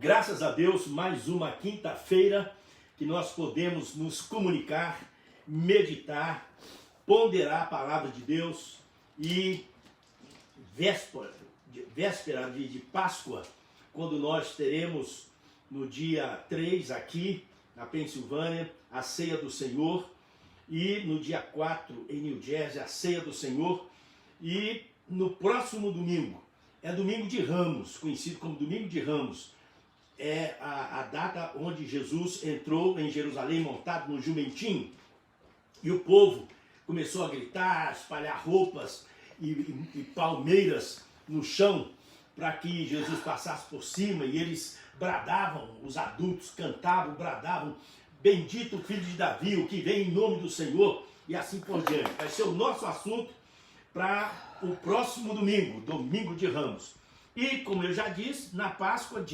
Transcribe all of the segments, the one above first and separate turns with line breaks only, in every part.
Graças a Deus, mais uma quinta-feira que nós podemos nos comunicar, meditar, ponderar a palavra de Deus e véspera de Páscoa, quando nós teremos no dia 3 aqui na Pensilvânia a ceia do Senhor e no dia 4 em New Jersey a ceia do Senhor e no próximo domingo, é domingo de Ramos, conhecido como domingo de Ramos, é a data onde Jesus entrou em Jerusalém montado no jumentinho e o povo começou a gritar, a espalhar roupas e palmeiras no chão para que Jesus passasse por cima e eles bradavam, os adultos cantavam, bradavam, bendito o filho de Davi, o que vem em nome do Senhor e assim por diante. Vai ser o nosso assunto para o próximo domingo, domingo de Ramos. E como eu já disse, na Páscoa,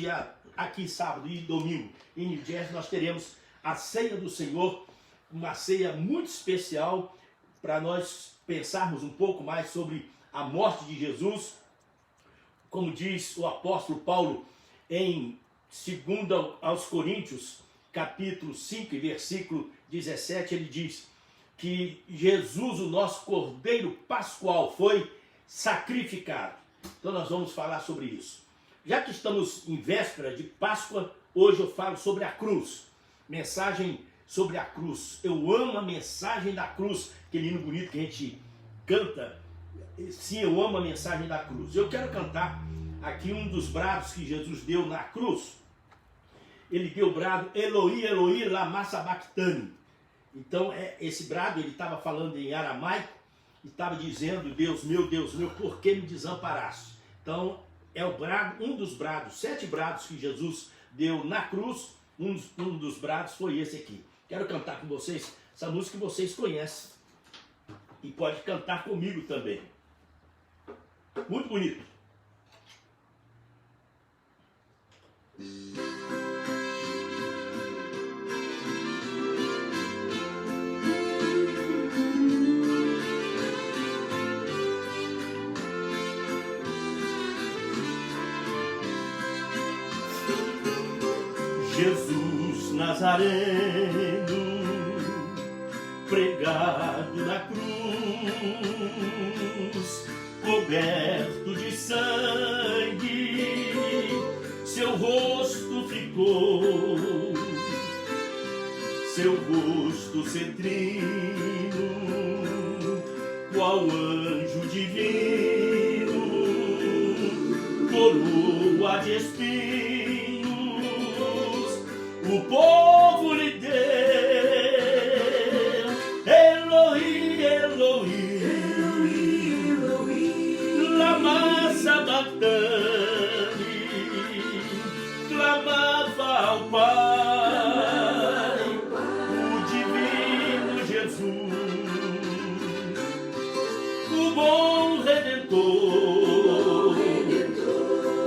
aqui sábado e domingo em New Jersey, nós teremos a ceia do Senhor, uma ceia muito especial para nós pensarmos um pouco mais sobre a morte de Jesus. Como diz o apóstolo Paulo em 2 aos Coríntios, capítulo 5 e versículo 17, ele diz que Jesus, o nosso Cordeiro Pascual, foi sacrificado. Então nós vamos falar sobre isso. Já que estamos em véspera de Páscoa, hoje eu falo sobre a cruz. Mensagem sobre a cruz. Eu amo a mensagem da cruz, aquele hino bonito que a gente canta. Sim, eu amo a mensagem da cruz. Eu quero cantar aqui um dos brados que Jesus deu na cruz. Ele deu o brado Eloi, Eloi, lama sabachthani. Então esse brado, ele estava falando em aramaico, e estava dizendo, Deus meu, por que me desamparaste? Então é o brado, um dos brados, 7 brados que Jesus deu na cruz, um dos brados foi esse aqui. Quero cantar com vocês essa música que vocês conhecem. E pode cantar comigo também. Muito bonito. Jesus Nazareno, pregado na cruz, coberto de sangue, seu rosto ficou, seu rosto cetrino, qual anjo divino, coroa de espinhos, o povo lhe deu, Eloi, Eloi, lama sabachthani, clamava ao Pai, o divino Jesus, o bom Redentor,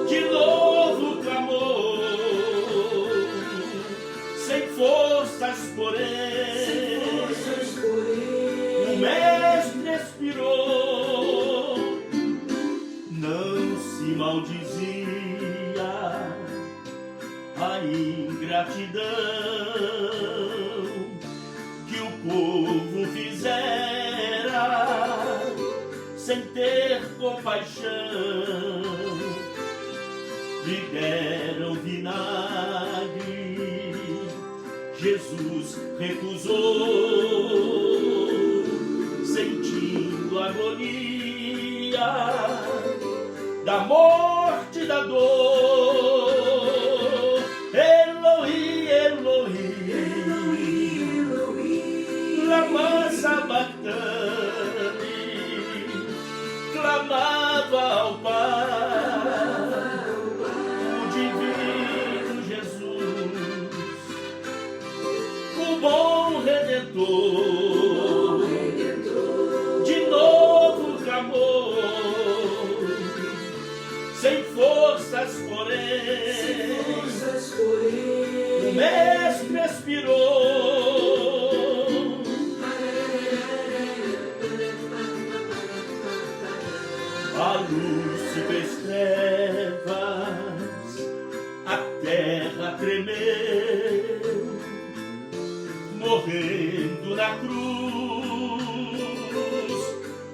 de novo clamou, sem forças porém, o mestre expirou, não se maldizia a ingratidão que o povo fizera sem ter compaixão, lhe deram vinagre, Jesus recusou, sentindo a agonia da morte e da dor. Eloi, Eloi, lama sabachthani, clamava ao Pai, o divino Jesus, o bom Redentor, de novo clamou, sem forças porém, o mestre expirou, a luz se fez trevas, a terra morrendo na cruz,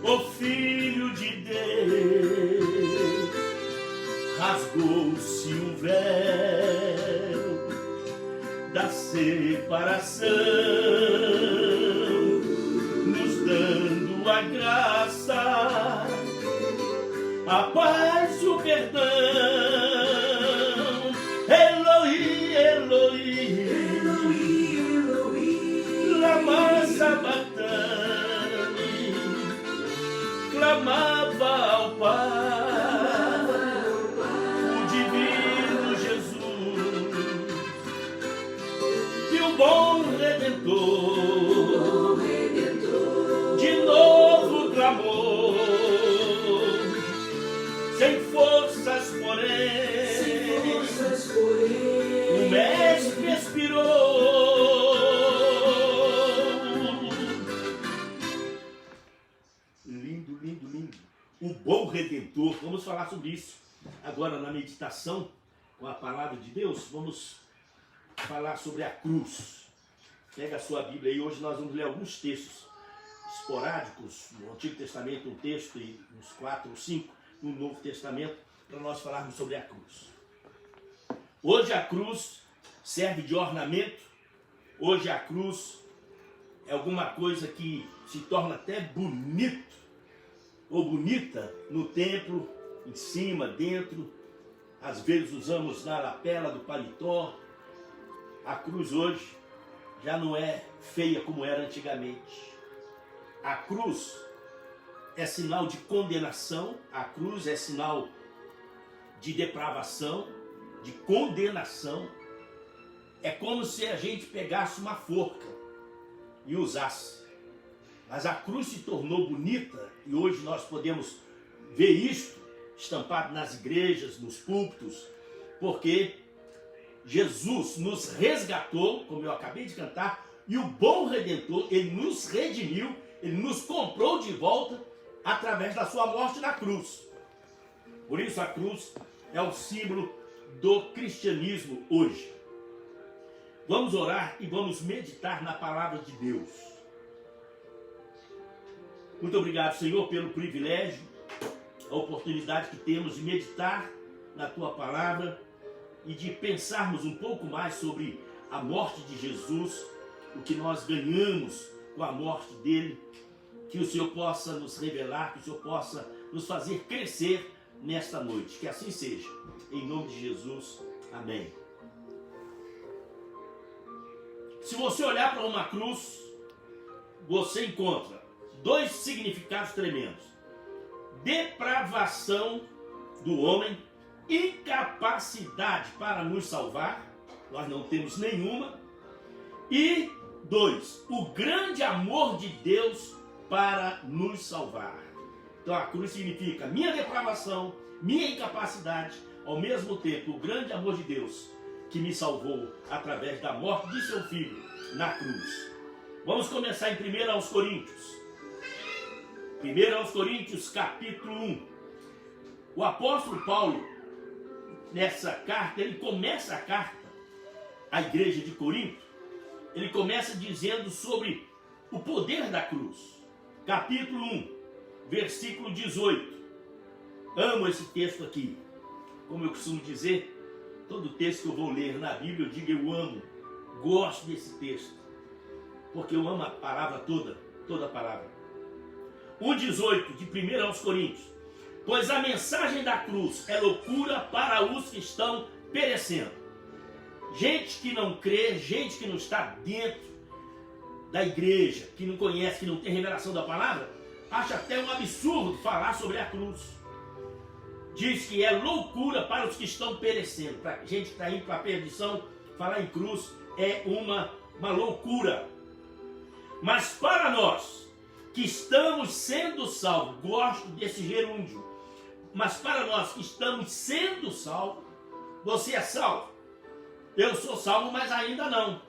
o Filho de Deus, rasgou-se o véu da separação, nos dando a graça, a paz e o perdão. Eloi, Eloi,
Eloi, Eloi,
lama sabachthani, clamava ao Pai, o divino Jesus, e o bom Redentor, de novo clamou, sem forças porém, o Mestre expirou. Lindo, lindo, lindo. O bom Redentor. Vamos falar sobre isso agora na meditação com a palavra de Deus. Vamos falar sobre a cruz. Pega a sua Bíblia aí. Hoje nós vamos ler alguns textos esporádicos. No Antigo Testamento um texto e uns 4 ou 5 no Novo Testamento, para nós falarmos sobre a cruz. Hoje a cruz serve de ornamento. Hoje a cruz é alguma coisa que se torna até bonito ou bonita no templo, em cima, dentro. Às vezes usamos na lapela do paletó. A cruz hoje já não é feia como era antigamente. A cruz é sinal de condenação, a cruz é sinal de depravação, de condenação. É como se a gente pegasse uma forca e usasse. Mas a cruz se tornou bonita e hoje nós podemos ver isto estampado nas igrejas, nos púlpitos, porque Jesus nos resgatou, como eu acabei de cantar, e o bom Redentor, ele nos redimiu, ele nos comprou de volta através da sua morte na cruz. Por isso a cruz é o símbolo do cristianismo hoje. Vamos orar e vamos meditar na palavra de Deus. Muito obrigado, Senhor, pelo privilégio, a oportunidade que temos de meditar na tua palavra e de pensarmos um pouco mais sobre a morte de Jesus, o que nós ganhamos com a morte dele. Que o Senhor possa nos revelar, que o Senhor possa nos fazer crescer nesta noite. Que assim seja. Em nome de Jesus. Amém. Se você olhar para uma cruz, você encontra dois significados tremendos. Depravação do homem, incapacidade para nos salvar, nós não temos nenhuma. E 2, o grande amor de Deus para nos salvar. Então a cruz significa minha depravação, minha incapacidade, ao mesmo tempo o grande amor de Deus que me salvou através da morte de seu filho na cruz. Vamos começar em 1 Coríntios. 1 Coríntios capítulo 1. O apóstolo Paulo, nessa carta, ele começa a carta à igreja de Corinto, ele começa dizendo sobre o poder da cruz. Capítulo 1, versículo 18. Amo esse texto aqui. Como eu costumo dizer, todo texto que eu vou ler na Bíblia, eu digo eu amo, gosto desse texto, porque eu amo a palavra toda, toda a palavra. 1,18 de 1 Coríntios. Pois a mensagem da cruz é loucura para os que estão perecendo. Gente que não crê, gente que não está dentro da igreja, que não conhece, que não tem revelação da palavra, acha até um absurdo falar sobre a cruz. Diz que é loucura para os que estão perecendo. Para a gente que está indo para a perdição, falar em cruz é uma loucura. Mas para nós que estamos sendo salvos, gosto desse gerúndio, mas para nós que estamos sendo salvos, você é salvo. Eu sou salvo, mas ainda não.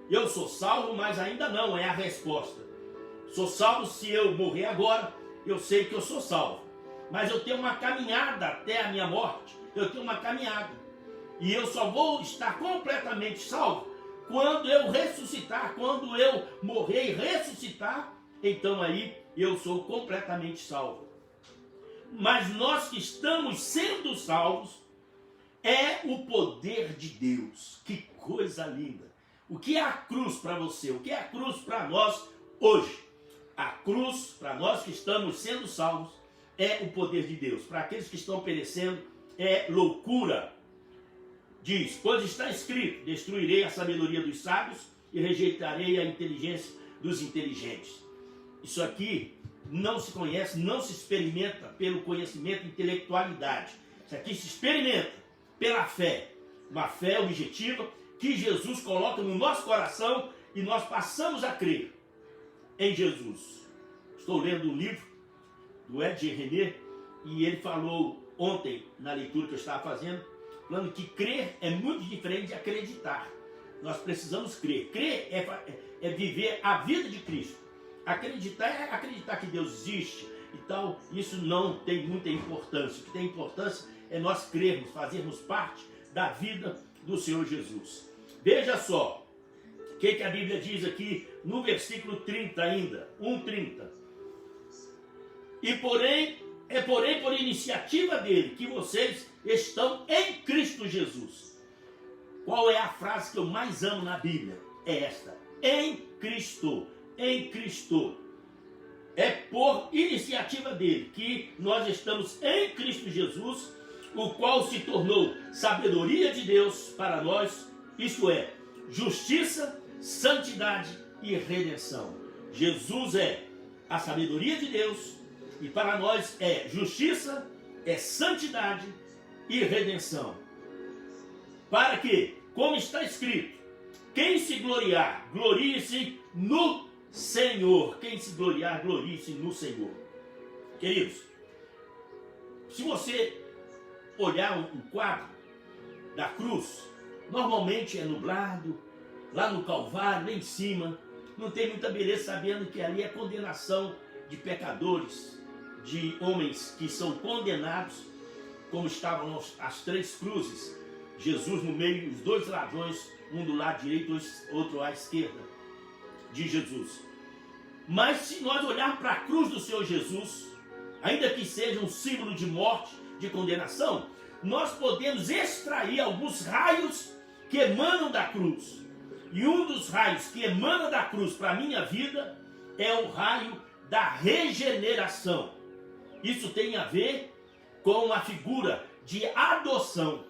Eu sou salvo, mas ainda não, é a resposta. Sou salvo se eu morrer agora, eu sei que eu sou salvo. Mas eu tenho uma caminhada até a minha morte. Eu tenho uma caminhada. E eu só vou estar completamente salvo quando eu ressuscitar, quando eu morrer e ressuscitar, então aí eu sou completamente salvo. Mas nós que estamos sendo salvos, é o poder de Deus. Que coisa linda! O que é a cruz para você? O que é a cruz para nós hoje? A cruz, para nós que estamos sendo salvos, é o poder de Deus. Para aqueles que estão perecendo, é loucura. Diz, pois está escrito, destruirei a sabedoria dos sábios e rejeitarei a inteligência dos inteligentes. Isso aqui não se conhece, não se experimenta pelo conhecimento e intelectualidade. Isso aqui se experimenta pela fé. Uma fé objetiva que Jesus coloca no nosso coração e nós passamos a crer em Jesus. Estou lendo um livro do Ed René e ele falou ontem, na leitura que eu estava fazendo, falando que crer é muito diferente de acreditar. Nós precisamos crer. Crer é viver a vida de Cristo. Acreditar é acreditar que Deus existe e tal. Isso não tem muita importância. O que tem importância é nós crermos, fazermos parte da vida do Senhor Jesus. Veja só o que a Bíblia diz aqui no versículo 30 ainda, 1:30. É porém por iniciativa dele que vocês estão em Cristo Jesus. Qual é a frase que eu mais amo na Bíblia? É esta: em Cristo, em Cristo. É por iniciativa dele que nós estamos em Cristo Jesus, o qual se tornou sabedoria de Deus para nós, isto é, justiça, santidade e redenção. Jesus é a sabedoria de Deus e para nós é justiça, é santidade e redenção. Para que, como está escrito, quem se gloriar, glorie-se no Senhor. Quem se gloriar, glorie-se no Senhor. Queridos, se você olhar um quadro da cruz, normalmente é nublado, lá no Calvário, lá em cima, não tem muita beleza, sabendo que ali é condenação de pecadores, de homens que são condenados, como estavam as três cruzes, Jesus no meio, os dois ladrões, um do lado direito, outro à esquerda de Jesus. Mas se nós olharmos para a cruz do Senhor Jesus, ainda que seja um símbolo de morte, de condenação, nós podemos extrair alguns raios que emanam da cruz. E um dos raios que emana da cruz para a minha vida é o raio da regeneração. Isso tem a ver com a figura de adoção.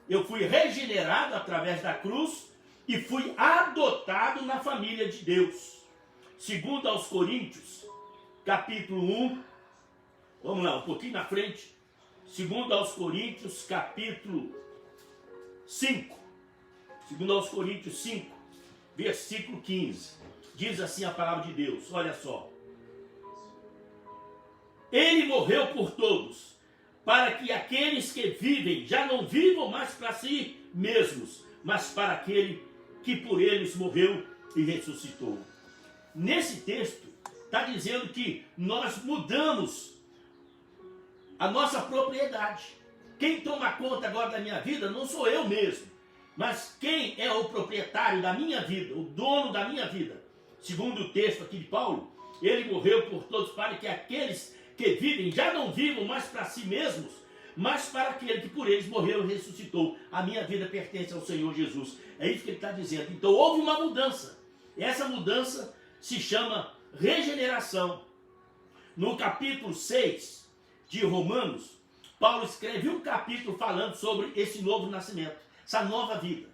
Eu fui regenerado através da cruz e fui adotado na família de Deus. Segundo aos Coríntios, capítulo 1, vamos lá, um pouquinho na frente. Segundo aos Coríntios, capítulo 5. Segundo aos Coríntios 5, versículo 15. Diz assim a palavra de Deus, olha só. Ele morreu por todos, para que aqueles que vivem já não vivam mais para si mesmos, mas para aquele que por eles morreu e ressuscitou. Nesse texto, está dizendo que nós mudamos a nossa propriedade. Quem toma conta agora da minha vida não sou eu mesmo, mas quem é o proprietário da minha vida, o dono da minha vida. Segundo o texto aqui de Paulo, ele morreu por todos para que aqueles que vivem já não vivam mais para si mesmos, mas para aquele que por eles morreu e ressuscitou. A minha vida pertence ao Senhor Jesus. É isso que ele está dizendo. Então houve uma mudança. Essa mudança se chama regeneração. No capítulo 6 de Romanos, Paulo escreve um capítulo falando sobre esse novo nascimento, essa nova vida.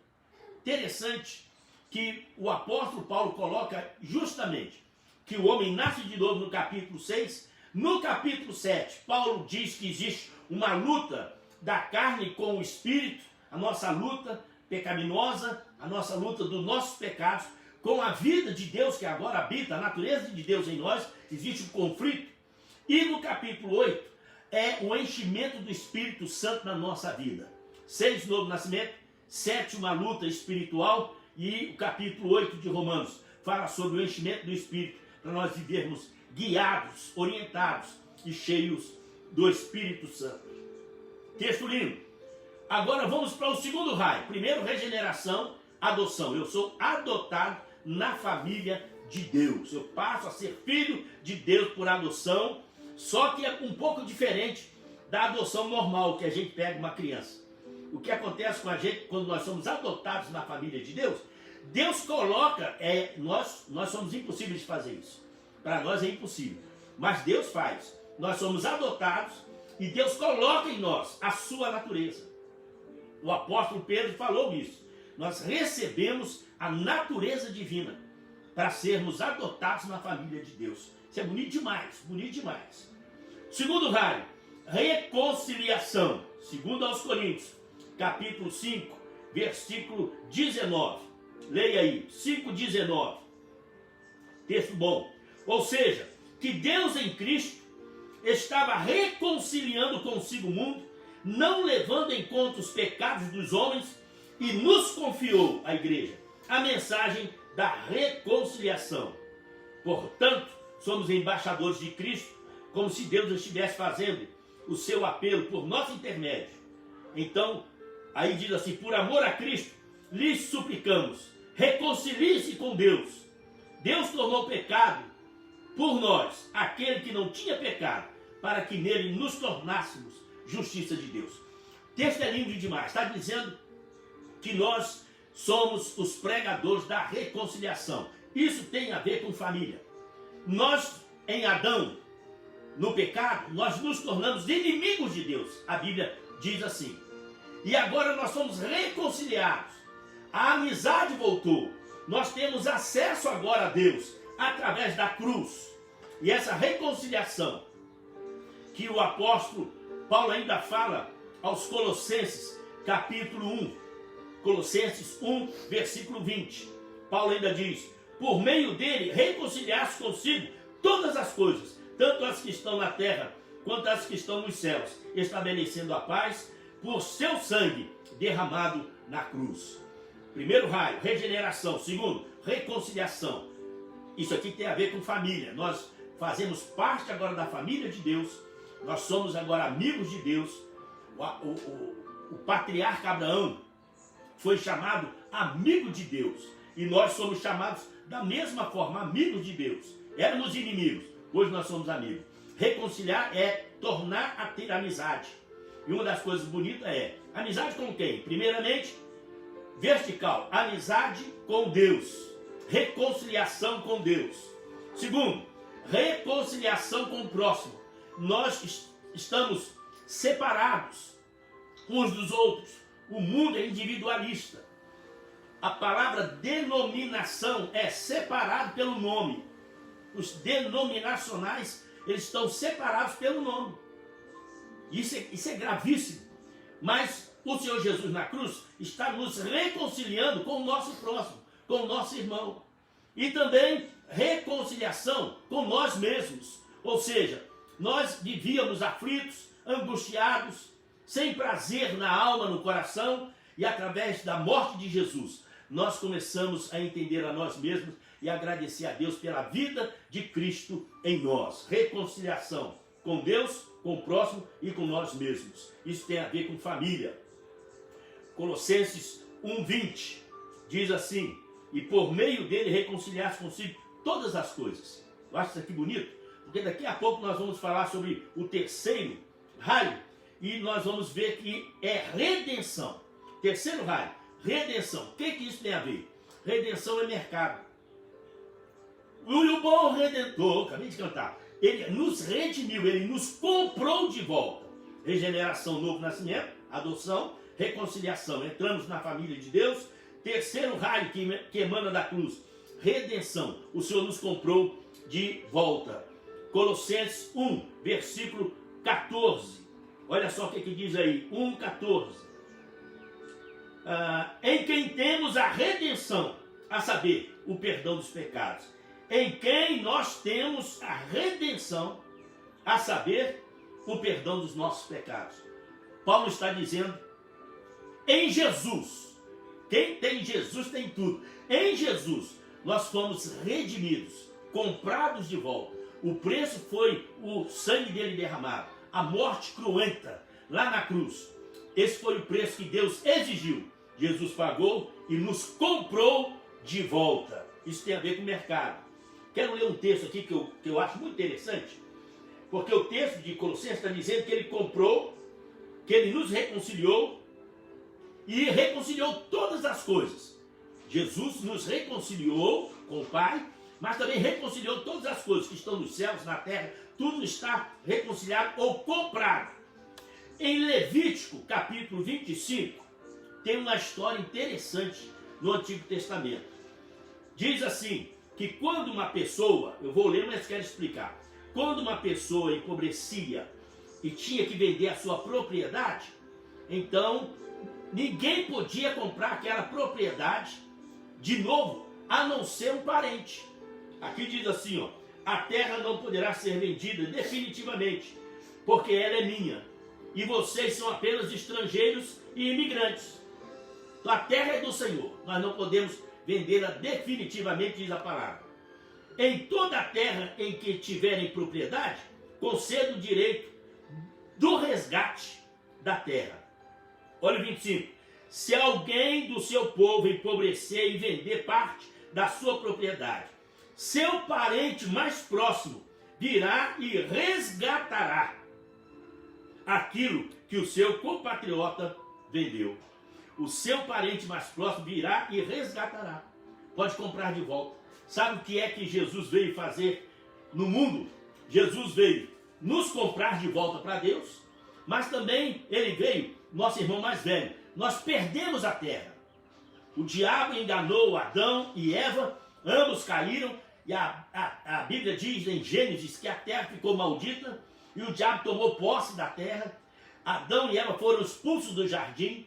Interessante que o apóstolo Paulo coloca justamente que o homem nasce de novo no capítulo 6. No capítulo 7, Paulo diz que existe uma luta da carne com o espírito, a nossa luta pecaminosa, a nossa luta dos nossos pecados, com a vida de Deus que agora habita, a natureza de Deus em nós, existe um conflito. E no capítulo 8, é o enchimento do Espírito Santo na nossa vida. 6, novo nascimento. 7, uma luta espiritual. E o capítulo 8 de Romanos fala sobre o enchimento do Espírito, para nós vivermos guiados, orientados e cheios do Espírito Santo. Texto lindo. Agora vamos para o segundo raio. Primeiro, regeneração. adoção. Eu sou adotado na família de Deus. Eu passo a ser filho de Deus por adoção, só que é um pouco diferente da adoção normal, que a gente pega uma criança. O que acontece com a gente quando nós somos adotados na família de Deus? Deus coloca, nós somos impossíveis de fazer isso. Para nós é impossível. Mas Deus faz. Nós somos adotados e Deus coloca em nós a sua natureza. O apóstolo Pedro falou isso. Nós recebemos a natureza divina para sermos adotados na família de Deus. Isso é bonito demais, bonito demais. Segundo raio, reconciliação. Segundo aos Coríntios, capítulo 5, versículo 19. Leia aí, 5,19. Texto bom. Ou seja, que Deus em Cristo estava reconciliando consigo o mundo, não levando em conta os pecados dos homens, e nos confiou, a igreja, a mensagem da reconciliação. Portanto, somos embaixadores de Cristo, como se Deus estivesse fazendo o seu apelo por nosso intermédio. Então, aí diz assim, por amor a Cristo, lhes suplicamos, reconcilie-se com Deus. Deus tornou pecado por nós, aquele que não tinha pecado, para que nele nos tornássemos justiça de Deus. O texto é lindo demais, está dizendo que nós somos os pregadores da reconciliação. Isso tem a ver com família. Nós, em Adão, no pecado, nós nos tornamos inimigos de Deus. A Bíblia diz assim. E agora nós somos reconciliados. A amizade voltou. Nós temos acesso agora a Deus através da cruz. E essa reconciliação que o apóstolo Paulo ainda fala aos Colossenses, capítulo 1. Colossenses 1, versículo 20. Paulo ainda diz, por meio dele reconciliar-se consigo todas as coisas, tanto as que estão na terra quanto as que estão nos céus, estabelecendo a paz por seu sangue derramado na cruz. Primeiro raio, regeneração. Segundo, reconciliação. Isso aqui tem a ver com família. Nós fazemos parte agora da família de Deus. Nós somos agora amigos de Deus. O patriarca Abraão foi chamado amigo de Deus. E nós somos chamados da mesma forma, amigos de Deus. Éramos inimigos, hoje nós somos amigos. Reconciliar é tornar a ter amizade. E uma das coisas bonitas é, amizade com quem? Primeiramente, vertical, amizade com Deus. Reconciliação com Deus. Segundo, reconciliação com o próximo. Nós estamos separados uns dos outros. O mundo é individualista. A palavra denominação é separado pelo nome. Os denominacionais, eles estão separados pelo nome. Isso é gravíssimo. Mas o Senhor Jesus na cruz está nos reconciliando com o nosso próximo, com o nosso irmão. E também reconciliação com nós mesmos. Ou seja, nós vivíamos aflitos, angustiados, sem prazer na alma, no coração, e através da morte de Jesus, nós começamos a entender a nós mesmos e agradecer a Deus pela vida de Cristo em nós. Reconciliação com Deus, com o próximo e com nós mesmos. Isso tem a ver com família. Colossenses 1:20 diz assim, e por meio dele reconciliar-se consigo todas as coisas. Eu acho isso aqui bonito, porque daqui a pouco nós vamos falar sobre o terceiro raio, e nós vamos ver que é redenção. Terceiro raio, redenção. O que isso tem a ver? Redenção é mercado. E o bom redentor, acabei de cantar, ele nos redimiu, ele nos comprou de volta. Regeneração, novo nascimento, adoção, reconciliação. Entramos na família de Deus. Terceiro raio que emana da cruz, redenção. O Senhor nos comprou de volta. Colossenses 1, versículo 14. Olha só o que diz aí, 1,14. Em quem temos a redenção, a saber, o perdão dos pecados. Em quem nós temos a redenção, a saber, o perdão dos nossos pecados. Paulo está dizendo, em Jesus, quem tem Jesus tem tudo. Em Jesus, nós fomos redimidos, comprados de volta. O preço foi o sangue dele derramado, a morte cruenta, lá na cruz. Esse foi o preço que Deus exigiu Jesus pagou e nos comprou de volta. Isso tem a ver com o mercado. Quero ler um texto aqui que eu acho muito interessante, porque o texto de Colossenses está dizendo que ele comprou, que ele nos reconciliou e reconciliou todas as coisas. Jesus nos reconciliou com o Pai, mas também reconciliou todas as coisas que estão nos céus, na terra, tudo está reconciliado ou comprado. Em Levítico, capítulo 25, tem uma história interessante no Antigo Testamento. Diz assim, que quando uma pessoa, eu vou ler, mas quero explicar. Quando uma pessoa empobrecia e tinha que vender a sua propriedade, então ninguém podia comprar aquela propriedade de novo, a não ser um parente. Aqui diz assim, ó, a terra não poderá ser vendida definitivamente, porque ela é minha, e vocês são apenas estrangeiros e imigrantes. Então a terra é do Senhor, nós não podemos vendê-la definitivamente, diz a palavra. Em toda a terra em que tiverem propriedade, conceda o direito do resgate da terra. Olha o 25. Se alguém do seu povo empobrecer e vender parte da sua propriedade, seu parente mais próximo virá e resgatará aquilo que o seu compatriota vendeu. O seu parente mais próximo virá e resgatará. Pode comprar de volta. Sabe o que é que Jesus veio fazer no mundo? Jesus veio nos comprar de volta para Deus, mas também ele veio, nosso irmão mais velho. Nós perdemos a terra. O diabo enganou Adão e Eva, ambos caíram, e a Bíblia diz em Gênesis que a terra ficou maldita, e o diabo tomou posse da terra. Adão e Eva foram expulsos do jardim.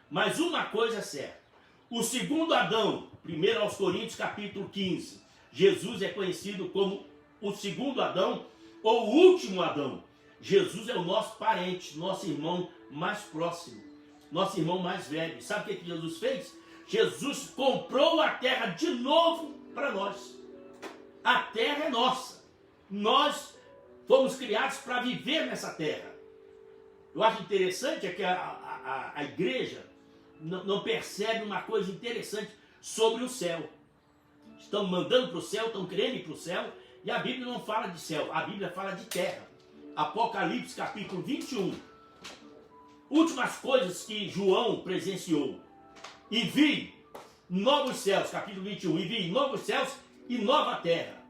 Mas uma coisa é certa, o segundo Adão, 1 aos Coríntios capítulo 15, Jesus é conhecido como o segundo Adão ou o último Adão. Jesus é o nosso parente, nosso irmão mais próximo, nosso irmão mais velho. Sabe o que Jesus fez? Jesus comprou a terra de novo para nós. A terra é nossa. Nós fomos criados para viver nessa terra. Eu acho interessante é que a igreja não percebe uma coisa interessante sobre o céu. Estão mandando para o céu, estão querendo ir para o céu, e a Bíblia não fala de céu, a Bíblia fala de terra. Apocalipse capítulo 21. Últimas coisas que João presenciou. E vi novos céus, capítulo 21, e vi novos céus e nova terra.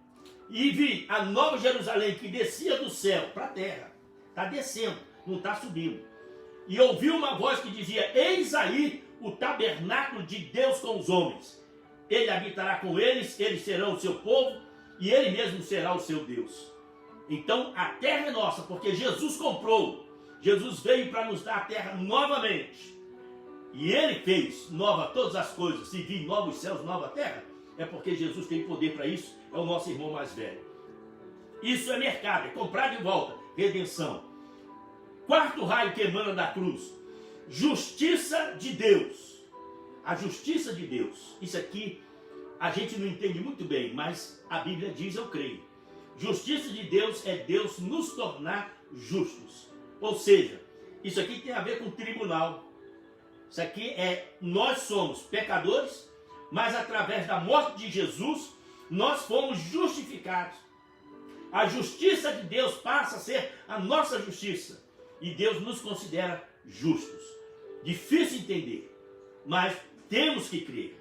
E vi a nova Jerusalém que descia do céu para a terra. Está descendo, não está subindo. E ouvi uma voz que dizia, eis aí o tabernáculo de Deus com os homens. Ele habitará com eles, eles serão o seu povo, e ele mesmo será o seu Deus. Então a terra é nossa, porque Jesus comprou. Jesus veio para nos dar a terra novamente. E ele fez nova todas as coisas. Se vir novos céus, nova terra, é porque Jesus tem poder para isso. É o nosso irmão mais velho. Isso é mercado, é comprar de volta, redenção. Quarto raio que emana da cruz, justiça de Deus. A justiça de Deus. Isso aqui a gente não entende muito bem, mas a Bíblia diz, eu creio. Justiça de Deus é Deus nos tornar justos. Ou seja, isso aqui tem a ver com tribunal. Isso aqui é, nós somos pecadores, mas através da morte de Jesus, nós fomos justificados. A justiça de Deus passa a ser a nossa justiça. E Deus nos considera justos. Difícil entender, mas temos que crer.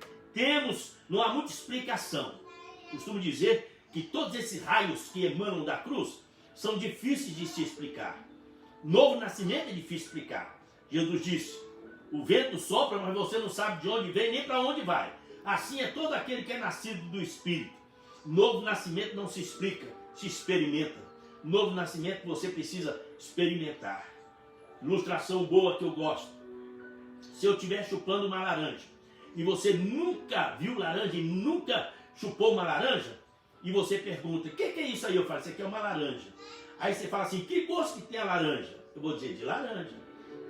Não há muita explicação. Costumo dizer que todos esses raios que emanam da cruz são difíceis de se explicar. Novo nascimento é difícil de explicar. Jesus disse, o vento sopra, mas você não sabe de onde vem nem para onde vai. Assim é todo aquele que é nascido do Espírito. Novo nascimento não se explica, se experimenta. Novo nascimento você precisa experimentar. Ilustração boa que eu gosto. Se eu estiver chupando uma laranja e você nunca viu laranja e nunca chupou uma laranja, e você pergunta, o que é isso aí? Eu falo, isso aqui é uma laranja. Aí você fala assim, que gosto que tem a laranja? Eu vou dizer, de laranja.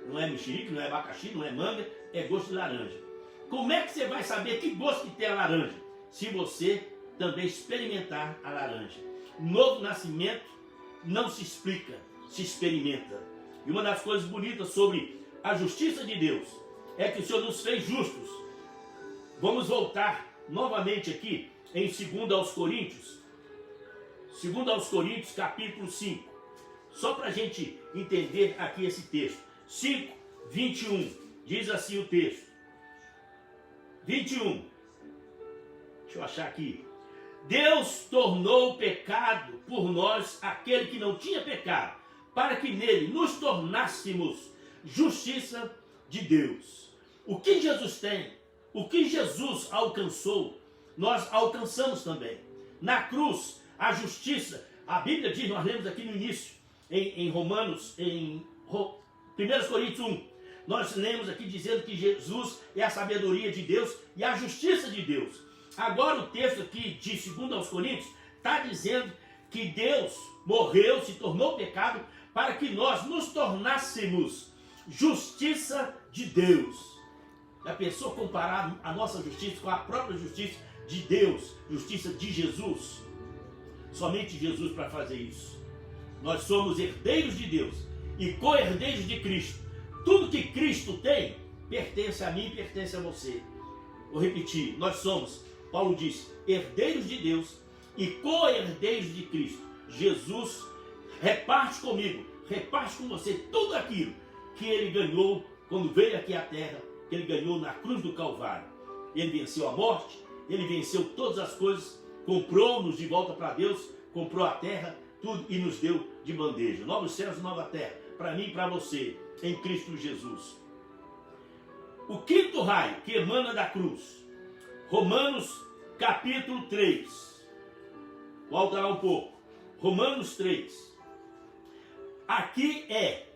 Não é mexerica, não é abacaxi, não é manga, é gosto de laranja. Como é que você vai saber que gosto que tem a laranja? Se você também experimentar a laranja. Novo nascimento não se explica, se experimenta. E uma das coisas bonitas sobre a justiça de Deus é que o Senhor nos fez justos. Vamos voltar novamente aqui em 2 aos Coríntios. 2 aos Coríntios, capítulo 5. Só para a gente entender aqui esse texto. 5, 21. Diz assim o texto. 21. Deixa eu achar aqui. Deus tornou pecado por nós aquele que não tinha pecado, para que nele nos tornássemos justiça de Deus. O que Jesus tem, o que Jesus alcançou, nós alcançamos também. Na cruz, a justiça, a Bíblia diz, nós lemos aqui no início, em Romanos, em 1 Coríntios 1, nós lemos aqui dizendo que Jesus é a sabedoria de Deus e a justiça de Deus. Agora o texto aqui de 2 aos Coríntios está dizendo que Deus morreu, se tornou pecado, para que nós nos tornássemos justiça de Deus. Já pensou comparar a nossa justiça com a própria justiça de Deus, justiça de Jesus? Somente Jesus para fazer isso. Nós somos herdeiros de Deus e co-herdeiros de Cristo. Tudo que Cristo tem pertence a mim e pertence a você. Vou repetir, nós somos, Paulo diz, herdeiros de Deus e co-herdeiros de Cristo. Jesus reparte comigo, reparte com você tudo aquilo que ele ganhou quando veio aqui à terra, que ele ganhou na cruz do Calvário. Ele venceu a morte, ele venceu todas as coisas, comprou-nos de volta para Deus, comprou a terra, tudo e nos deu de bandeja. Novos céus e nova terra, para mim e para você, em Cristo Jesus. O quinto raio que emana da cruz, Romanos capítulo 3. Volta lá um pouco. Romanos 3. Aqui é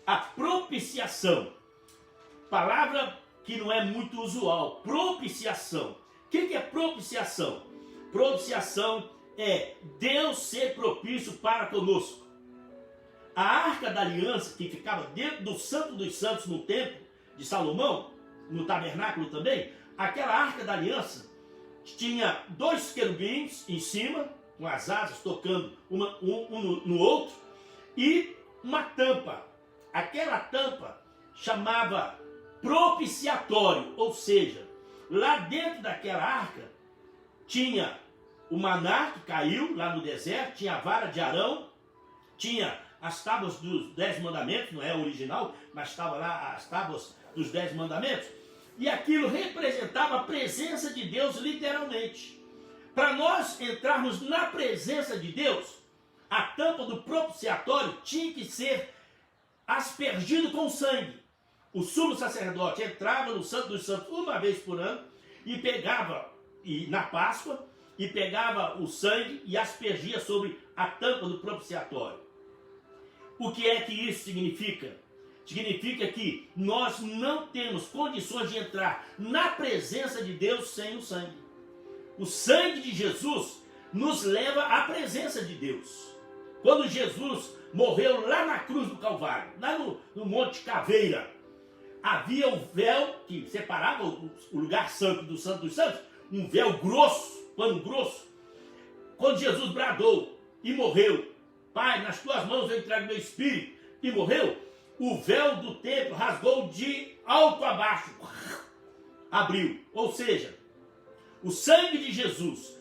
a propiciação. Palavra que não é muito usual. Propiciação. O que é propiciação? Propiciação é Deus ser propício para conosco. A arca da aliança que ficava dentro do Santo dos Santos no templo de Salomão, no tabernáculo também, aquela arca da aliança tinha 2 querubins em cima, com as asas tocando um no outro, e uma tampa. Aquela tampa chamava propiciatório, ou seja, lá dentro daquela arca tinha o maná que caiu lá no deserto, tinha a vara de Arão, tinha as tábuas dos 10 mandamentos, não é original, mas estava lá as tábuas dos 10 mandamentos, e aquilo representava a presença de Deus literalmente. Para nós entrarmos na presença de Deus, a tampa do propiciatório tinha que ser aspergido com sangue. O sumo sacerdote entrava no Santo dos Santos uma vez por ano e pegava, na Páscoa, e pegava o sangue e aspergia sobre a tampa do propiciatório. O que é que isso significa? Significa que nós não temos condições de entrar na presença de Deus sem o sangue. O sangue de Jesus nos leva à presença de Deus. Quando Jesus morreu lá na cruz do Calvário, lá no Monte Caveira, havia um véu que separava o lugar santo do Santo dos Santos, um véu grosso, pano grosso. Quando Jesus bradou e morreu, Pai, nas tuas mãos eu entrego meu espírito, e morreu, o véu do templo rasgou de alto a baixo, abriu. Ou seja, o sangue de Jesus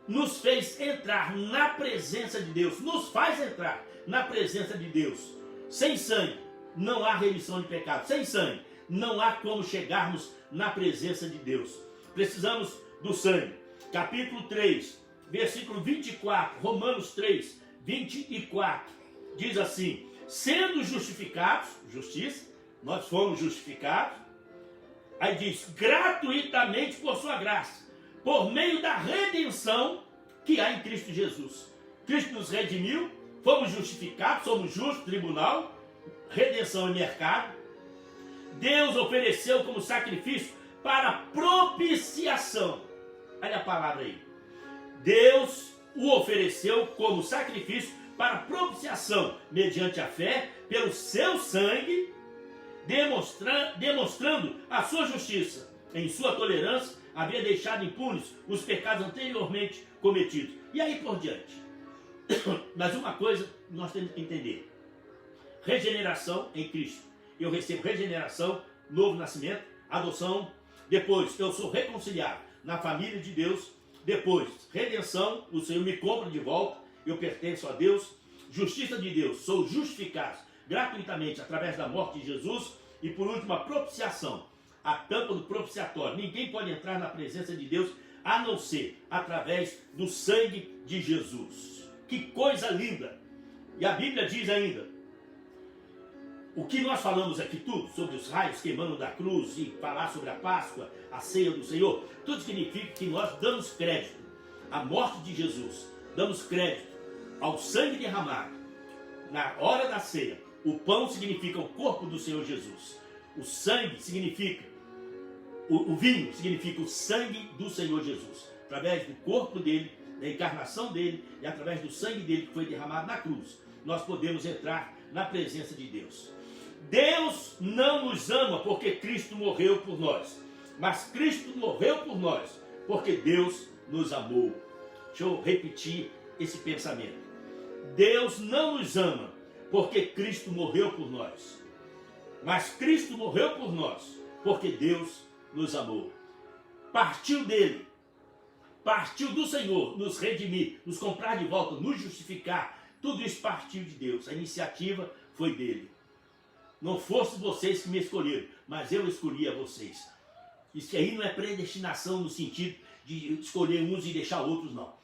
nos fez entrar na presença de Deus, nos faz entrar na presença de Deus. Sem sangue não há remissão de pecado, sem sangue não há como chegarmos na presença de Deus. Precisamos do sangue. Capítulo 3, versículo 24, Romanos 3, 24, diz assim: sendo justificados, justiça, nós fomos justificados, aí diz, gratuitamente por sua graça, por meio da redenção que há em Cristo Jesus. Cristo nos redimiu, fomos justificados, somos justos, tribunal, redenção e mercado. Deus ofereceu como sacrifício para propiciação. Olha a palavra aí. Deus o ofereceu como sacrifício para propiciação, mediante a fé, pelo seu sangue, demonstrando a sua justiça. Em sua tolerância, havia deixado impunes os pecados anteriormente cometidos. E aí por diante. Mas uma coisa nós temos que entender. Regeneração em Cristo. Eu recebo regeneração, novo nascimento, adoção. Depois, eu sou reconciliado na família de Deus. Depois, redenção, o Senhor me compra de volta, eu pertenço a Deus. Justiça de Deus, sou justificado gratuitamente através da morte de Jesus. E por último, a propiciação, a tampa do propiciatório. Ninguém pode entrar na presença de Deus a não ser através do sangue de Jesus. Que coisa linda! E a Bíblia diz ainda, o que nós falamos aqui tudo, sobre os raios queimando da cruz e falar sobre a Páscoa, a ceia do Senhor, tudo significa que nós damos crédito à morte de Jesus, damos crédito ao sangue derramado na hora da ceia. O pão significa o corpo do Senhor Jesus. O sangue significa, o vinho significa o sangue do Senhor Jesus. Através do corpo dele, da encarnação dele e através do sangue dele que foi derramado na cruz, nós podemos entrar na presença de Deus. Deus não nos ama porque Cristo morreu por nós, mas Cristo morreu por nós porque Deus nos amou. Deixa eu repetir esse pensamento. Deus não nos ama porque Cristo morreu por nós, mas Cristo morreu por nós porque Deus nos amou. Partiu dele, partiu do Senhor nos redimir, nos comprar de volta, nos justificar. Tudo isso partiu de Deus. A iniciativa foi dele. Não fossem vocês que me escolheram, mas eu escolhi a vocês. Isso aí não é predestinação no sentido de escolher uns e deixar outros, não.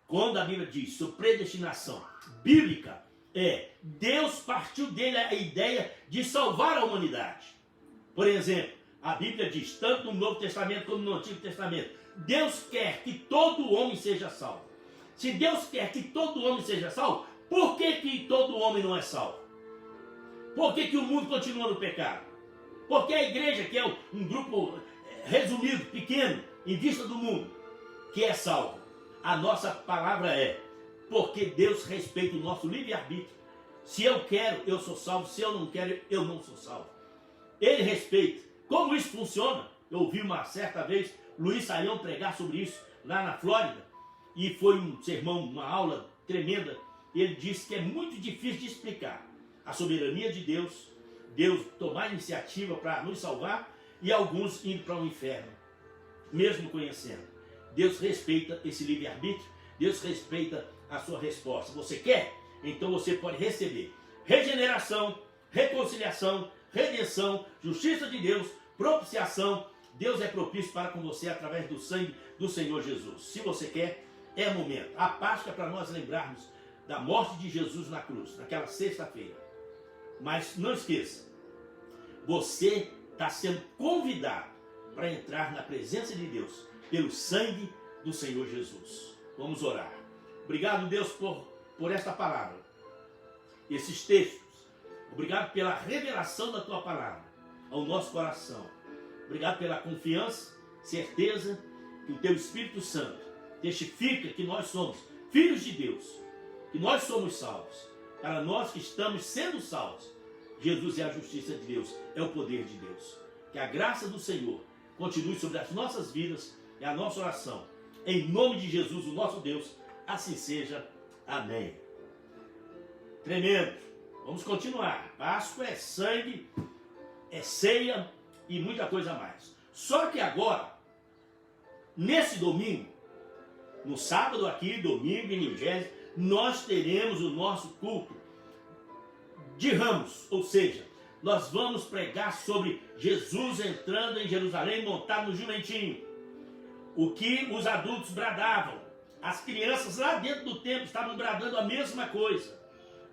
Quando a Bíblia diz sobre predestinação bíblica, Deus partiu dele a ideia de salvar a humanidade. Por exemplo, a Bíblia diz, tanto no Novo Testamento como no Antigo Testamento, Deus quer que todo homem seja salvo. Se Deus quer que todo homem seja salvo, por que todo homem não é salvo? Por que o mundo continua no pecado? Porque a igreja, que é um grupo resumido, pequeno, em vista do mundo, que é salvo. A nossa palavra é, porque Deus respeita o nosso livre-arbítrio. Se eu quero, eu sou salvo. Se eu não quero, eu não sou salvo. Ele respeita. Como isso funciona? Eu ouvi uma certa vez Luiz Saião pregar sobre isso lá na Flórida. E foi um sermão, uma aula tremenda. Ele disse que é muito difícil de explicar a soberania de Deus, Deus tomar iniciativa para nos salvar e alguns indo para o inferno, mesmo conhecendo. Deus respeita esse livre-arbítrio, Deus respeita a sua resposta. Você quer? Então você pode receber regeneração, reconciliação, redenção, justiça de Deus, propiciação. Deus é propício para com você através do sangue do Senhor Jesus. Se você quer, é momento. A Páscoa é para nós lembrarmos da morte de Jesus na cruz, naquela sexta-feira. Mas não esqueça, você está sendo convidado para entrar na presença de Deus pelo sangue do Senhor Jesus. Vamos orar. Obrigado, Deus, por esta palavra, esses textos. Obrigado pela revelação da tua palavra ao nosso coração. Obrigado pela confiança, certeza que o teu Espírito Santo testifica que nós somos filhos de Deus, que nós somos salvos. Para nós que estamos sendo salvos, Jesus é a justiça de Deus, é o poder de Deus. Que a graça do Senhor continue sobre as nossas vidas, é a nossa oração. Em nome de Jesus, o nosso Deus, assim seja. Amém. Tremendo. Vamos continuar. Páscoa é sangue, é ceia e muita coisa mais. Só que agora, nesse domingo, no sábado aqui, domingo em New Jersey, nós teremos o nosso culto de Ramos, ou seja, nós vamos pregar sobre Jesus entrando em Jerusalém montado no jumentinho. O que os adultos bradavam, as crianças lá dentro do templo estavam bradando a mesma coisa.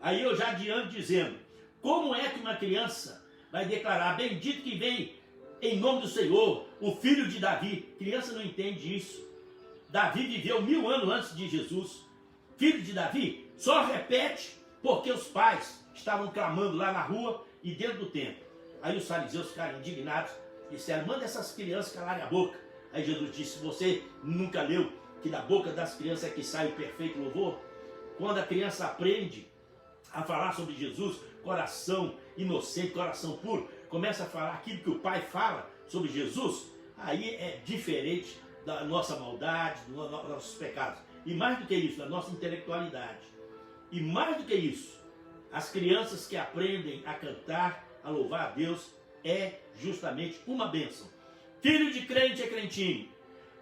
Aí eu já adianto dizendo, como é que uma criança vai declarar, bendito que vem em nome do Senhor, o filho de Davi? Criança não entende isso. Davi viveu 1000 anos antes de Jesus. Filho de Davi só repete porque os pais estavam clamando lá na rua e dentro do templo. Aí os fariseus ficaram indignados e disseram, manda essas crianças calarem a boca. Aí Jesus disse, você nunca leu que da boca das crianças é que sai o perfeito louvor? Quando a criança aprende a falar sobre Jesus, coração inocente, coração puro, começa a falar aquilo que o pai fala sobre Jesus, aí é diferente da nossa maldade, dos nossos pecados. E mais do que isso, da nossa intelectualidade. E mais do que isso, as crianças que aprendem a cantar, a louvar a Deus, é justamente uma bênção. Filho de crente é crentinho.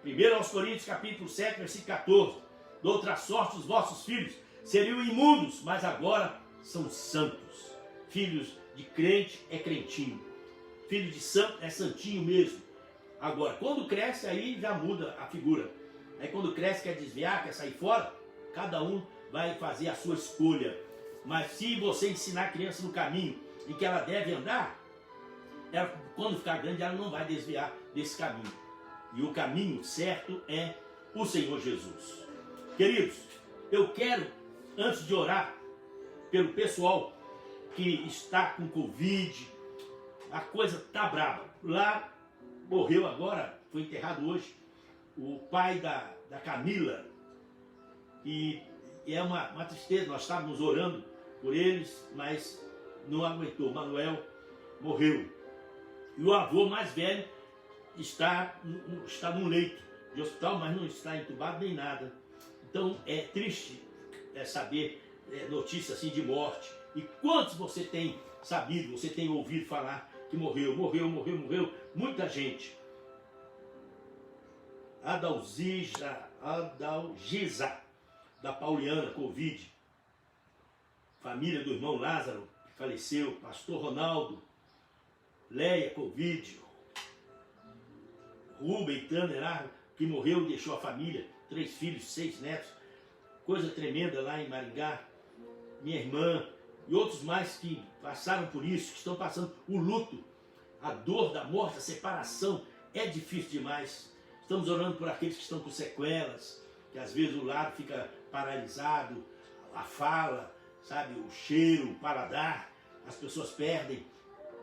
1 Coríntios capítulo 7, versículo 14. De outra sorte os vossos filhos seriam imundos, mas agora são santos. Filhos de crente é crentinho. Filho de santo é santinho mesmo. Agora, quando cresce, aí já muda a figura. Aí quando cresce, quer desviar, quer sair fora, cada um vai fazer a sua escolha. Mas se você ensinar a criança no caminho em que ela deve andar, ela, quando ficar grande, ela não vai desviar desse caminho. E o caminho certo é o Senhor Jesus. Queridos, eu quero, antes de orar pelo pessoal que está com Covid, a coisa está brava. Lá morreu agora, foi enterrado hoje, o pai da Camila. E é uma tristeza, nós estávamos orando por eles, mas não aguentou. Manuel morreu. E o avô mais velho está num leito de hospital, mas não está entubado nem nada. Então é triste saber notícias assim de morte. E quantos você tem sabido, você tem ouvido falar que morreu? Muita gente. Adalgisa da Pauliana, Covid. Família do irmão Lázaro, que faleceu. Pastor Ronaldo, Leia, Covid. Rubem Tanner, que morreu e deixou a família, 3 filhos, 6 netos. Coisa tremenda lá em Maringá. Minha irmã e outros mais que passaram por isso, que estão passando o luto, a dor da morte, a separação, é difícil demais. Estamos orando por aqueles que estão com sequelas, que às vezes o lado fica paralisado, a fala, sabe, o cheiro, o paladar, as pessoas perdem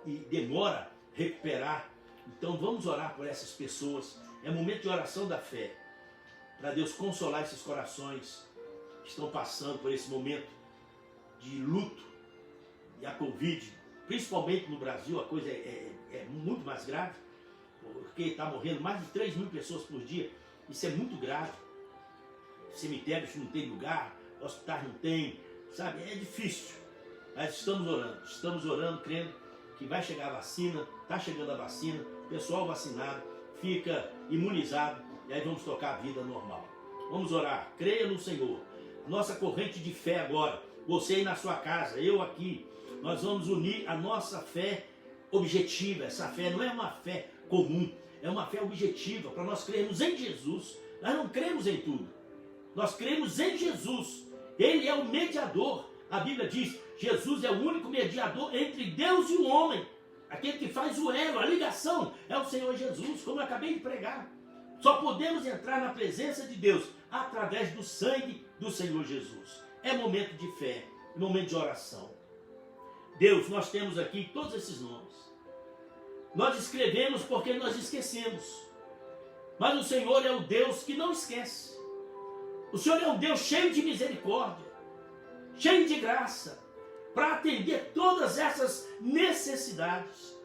e demora recuperar. Então vamos orar por essas pessoas. É momento de oração da fé, para Deus consolar esses corações que estão passando por esse momento de luto. E a Covid, principalmente no Brasil, a coisa é muito mais grave, porque está morrendo mais de 3.000 pessoas por dia. Isso é muito grave. Cemitérios não tem lugar, hospitais não tem, sabe? É difícil. Mas estamos orando, crendo que vai chegar a vacina, está chegando a vacina, pessoal vacinado, fica imunizado, e aí vamos tocar a vida normal. Vamos orar, creia no Senhor. A nossa corrente de fé agora, você aí na sua casa, eu aqui, nós vamos unir a nossa fé objetiva. Essa fé não é uma fé comum, é uma fé objetiva, para nós crermos em Jesus. Nós não cremos em tudo, nós cremos em Jesus. Ele é o mediador. A Bíblia diz, Jesus é o único mediador entre Deus e o homem. Aquele que faz o elo, a ligação, é o Senhor Jesus, como eu acabei de pregar. Só podemos entrar na presença de Deus através do sangue do Senhor Jesus. É momento de fé, momento de oração. Deus, nós temos aqui todos esses nomes. Nós escrevemos porque nós esquecemos. Mas o Senhor é o Deus que não esquece. O Senhor é um Deus cheio de misericórdia, cheio de graça, para atender todas essas necessidades.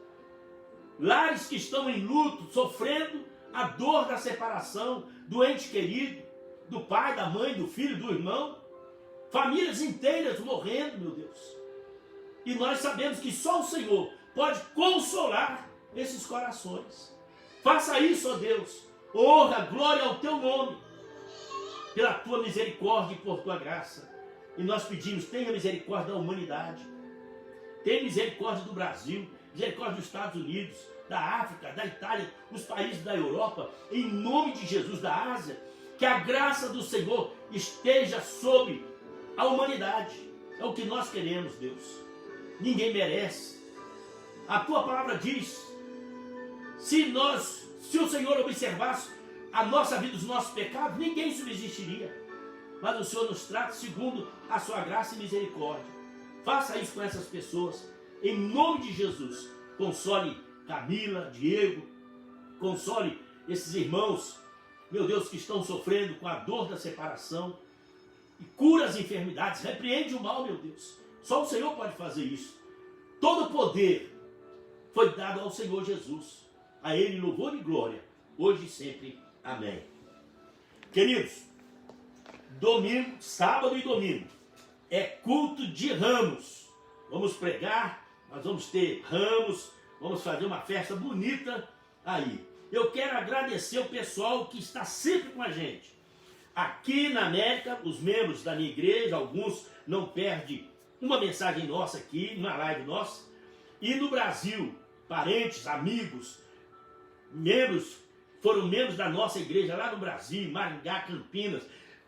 Lares que estão em luto, sofrendo a dor da separação do ente querido, do pai, da mãe, do filho, do irmão. Famílias inteiras morrendo, meu Deus. E nós sabemos que só o Senhor pode consolar esses corações. Faça isso, ó Deus. Honra, glória ao teu nome, pela tua misericórdia e por tua graça. E nós pedimos, tenha misericórdia da humanidade. Tenha misericórdia do Brasil, misericórdia dos Estados Unidos, da África, da Itália, os países da Europa, em nome de Jesus, da Ásia. Que a graça do Senhor esteja sobre a humanidade. É o que nós queremos, Deus. Ninguém merece. A tua palavra diz, se o Senhor observasse a nossa vida, os nossos pecados, ninguém subsistiria. Mas o Senhor nos trata segundo a sua graça e misericórdia. Faça isso com essas pessoas, em nome de Jesus. Console Camila, Diego, console esses irmãos, meu Deus, que estão sofrendo com a dor da separação, e cura as enfermidades, repreende o mal, meu Deus. Só o Senhor pode fazer isso. Todo poder foi dado ao Senhor Jesus. A Ele louvor e glória, hoje e sempre. Amém. Queridos, domingo, sábado e domingo é culto de ramos. Vamos pregar, nós vamos ter ramos, Vamos fazer uma festa bonita aí. Eu quero agradecer o pessoal que está sempre com a gente. Aqui na América, os membros da minha igreja, alguns não perdem uma mensagem nossa aqui, uma live nossa. E no Brasil, parentes, amigos, foram membros da nossa igreja lá no Brasil, Maringá, Campinas,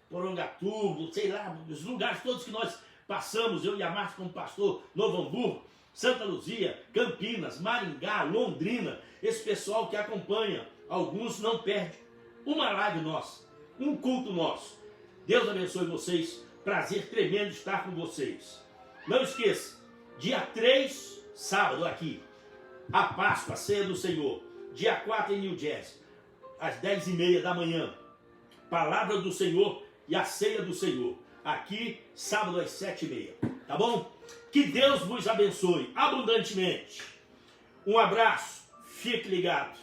Porangatuba, sei lá, os lugares todos que nós passamos, eu e a Márcia como pastor, Novo Hamburgo, Santa Luzia, Campinas, Maringá, Londrina, esse pessoal que acompanha, alguns não perdem uma live nossa, um culto nosso. Deus abençoe vocês, prazer tremendo estar com vocês. Não esqueça, dia 3, sábado aqui, a Páscoa, a ceia do Senhor. Dia 4 em New Jersey, às 10h30 da manhã, palavra do Senhor e a ceia do Senhor. Aqui, sábado às 7h30, tá bom? Que Deus vos abençoe abundantemente. Um abraço, fique ligado.